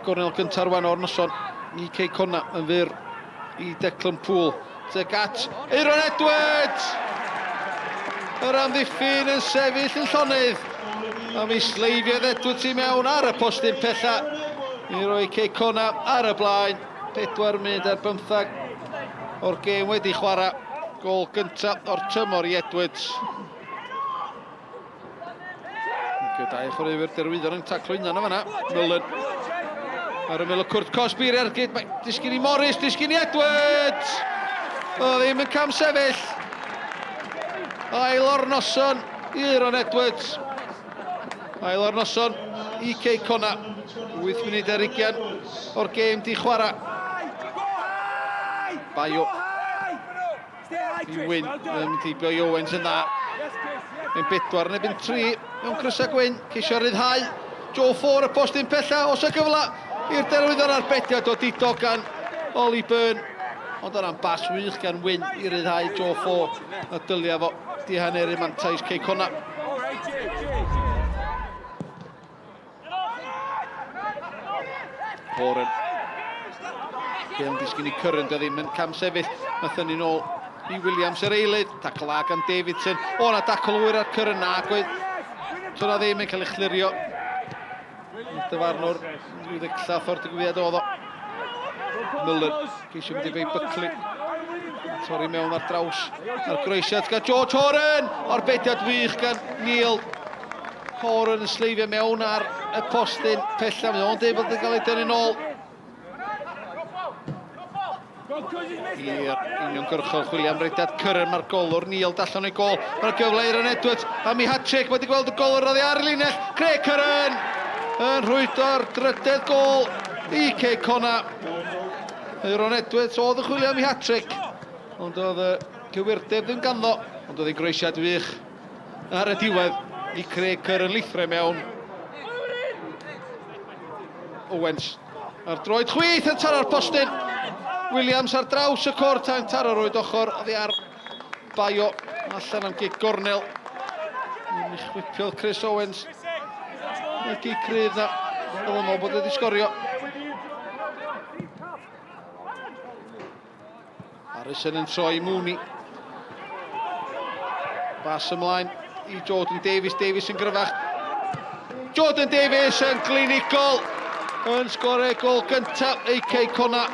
gornel gynta rwan o'r noson i Cei Conna yn fyr i Declan Poole. Tuag at Aaron Edwards! Yr amddiffyn yn sefyll yn llonydd. A mi sleifiodd Edwards i mewn ar y postyn pella i roi Cei Conna ar y blaen. 4 munud ar 15 o'r gêm wedi chwarae. Gol gyntaf o'r tymor i Edwards. Gyda'i chwaraewyr derwyddor yn taclo unan o fanna. Millen. Ar ymyl o Cwrt Cosby i'r ergyd. Disgyn i Morris, disgyn i Edwards! O ddim yn cam sefyll. Ail o'r noson i Aaron Edwards. Ail o'r noson i Cei Conna. 8 munud ar 20 o'r gêm di chwarae. Baio. I Wyn, yn mynd i Bio Owens yn dda. Yn 4 yn ebyn 3 mewn Crysa Gwyn, ceisio ryddhau. Joe Ford y postyn pella, os y gyfla i'r derwyddor arbediad o Dido gan Oli Byrne. Ond o'n bas wych gan Wyn i ryddhau Joe Ford a dylia fo dihaneri mantais Cei Conna. Horan. Gêm disgyn i Curran, dio ddim yn cam sefyll. Nath ni nôl i Williams yr eilydd. Tackle a gan Davidson. O, na tackle wyr ar Curran agwedd. So na ddim yn cael ei chlirio. Dyfarnwr, rwy'n ddecllath o'r digwyddiad oedd o. Miller, geisio mynd i fei Buckley. Torri mewn ar draws ar groesiad gan George Horan. Arbediad wych gan Neil. Horan yn sleifio mewn ar y postyn pella. Mae o'n dweud bod yn cael ei dynnu nôl. I'r uniongyrchol chwilio am reidiad Curran, mae'r golwr Neil dallan o'i gol. Mae'r gyfle Aaron Edwards, a mi hat-trick wedi gweld y golwr oddi ar y linell. Craig Curran yn rhwydo'r drydedd gol i Cei Conna. Aaron Edwards oedd yn chwilio am ei hat-trick, ond oedd y cywirdeb ddim ganddo, ond oedd ei groesiad wych ar y diwedd i Craig Curran lithrau mewn. Owens ar droed chwith yn taro'r postyn. Williams ar draws y cwrt a'n taro roed ochr, oddi ar Baio, allan am gig gornel. Yn chwipiodd Chris Owens. Y gig cryf na, oedd yn ôl bod wedi sgorio. Harrison yn troi Mooney. Bas ymlaen i Jordan Davies, Davies yn gryfach. Jordan Davies yn clinical. Yn sgorau gol gyntaf ei Cei Conna.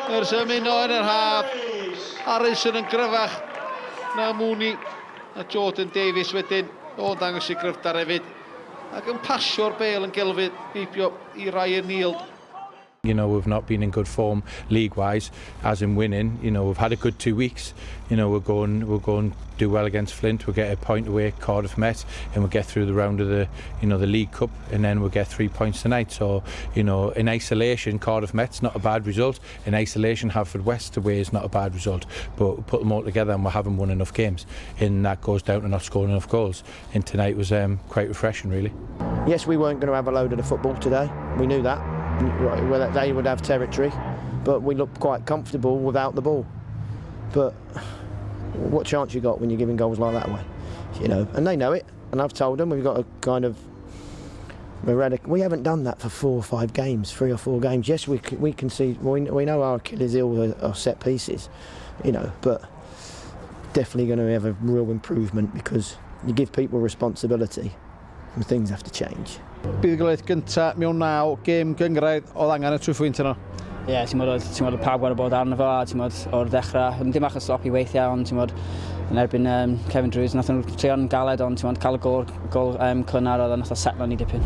Yr symuno yn yr haf. Harrison yn gryfach na Mooney a Jordan Davies wedyn. O'n dangos i gryfdar hefyd. Ac yn pasio'r bêl yn gelfyd heibio i Ryan Neil. You know, we've not been in good form league-wise, as in winning. You know, we've had a good 2 weeks. You know, we'll go and do well against Flint. We'll get a point away at Cardiff Met, and we'll get through the round of the League Cup, and then we'll get 3 points tonight. So, you know, in isolation, Cardiff Met's not a bad result. In isolation, Haverfordwest away is not a bad result. But we put them all together, and we haven't won enough games, and that goes down to not scoring enough goals. And tonight was quite refreshing, really. Yes, we weren't going to have a load of the football today. We knew that. Well, they would have territory, but we looked quite comfortable without the ball. But what chance you got when you're giving goals like that away? You know, and they know it. And I've told them we've got a kind of we haven't done that for 4 or 5 games, 3 or 4 games. Yes, we can see we know our Achilles heel are set pieces, you know, but definitely going to have a real improvement because you give people responsibility and things have to change. Buddigolaeth gyntaf mewn 9 gêm gyngraedd oedd angen y trwyffwynt yno. Ie, ti'n modd pawb wedi bod arno fo, ti'n modd o'r dechrau. Dim achos sloppy weithiau, ond ti'n modd yn erbyn Kevin Drews. Nath nhw'n trio'n galed, ond ti'n modd cael y gol cynnar oedd nath o setlo ni dipyn.